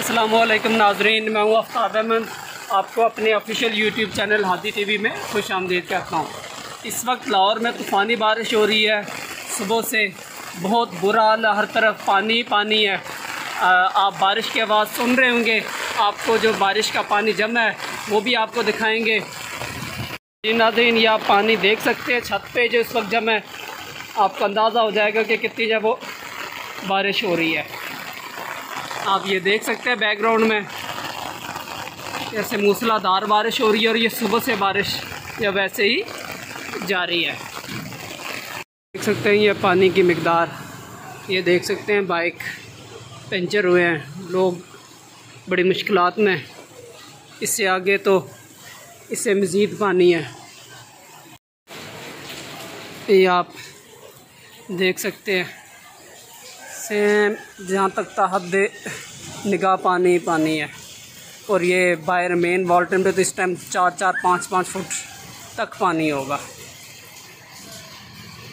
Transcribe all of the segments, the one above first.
अस्सलामुअलैकुम नाज़रीन, मैं हूँ आफ्ताब अहमद। आपको अपने official YouTube channel Hadi TV में खुश आमदीद कहता हूँ। इस वक्त लाहौर में तूफ़ानी बारिश हो रही है। सुबह से बहुत बुरा हाल है, हर तरफ पानी पानी है। आप बारिश की आवाज़ सुन रहे होंगे। आपको जो बारिश का पानी जमा है वो भी आपको दिखाएँगे। जी नाज़रीन, ये आप पानी देख सकते हैं छत पे जो इस वक्त जमा है। आपको अंदाज़ा हो जाएगा कि कितनी जब वो बारिश हो रही है। आप ये देख सकते हैं बैकग्राउंड में जैसे मूसलाधार बारिश हो रही है, और ये सुबह से बारिश या वैसे ही जारी है। देख सकते हैं ये पानी की मिकदार, ये देख सकते हैं बाइक पंचर हुए हैं, लोग बड़ी मुश्किलात में। इससे आगे तो इससे मज़ीद पानी है। ये आप देख सकते हैं सेम जहाँ तक हद निगाह पानी पानी है। और ये बाहर मेन वॉल्टन पे तो इस टाइम 4-4, 5-5 फुट तक पानी होगा।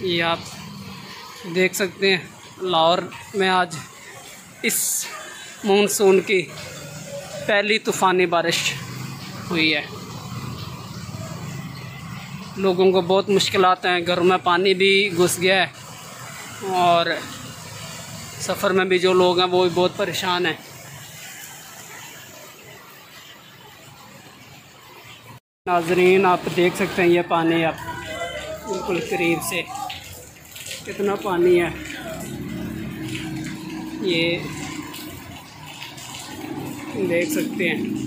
ये आप देख सकते हैं लाहौर में आज इस मानसून की पहली तूफ़ानी बारिश हुई है। लोगों को बहुत मुश्किलात हैं, घरों में पानी भी घुस गया है और सफ़र में भी जो लोग हैं वो भी बहुत परेशान हैं। नाज़रीन, आप देख सकते हैं ये पानी आप बिल्कुल करीब से कितना पानी है। ये देख सकते हैं।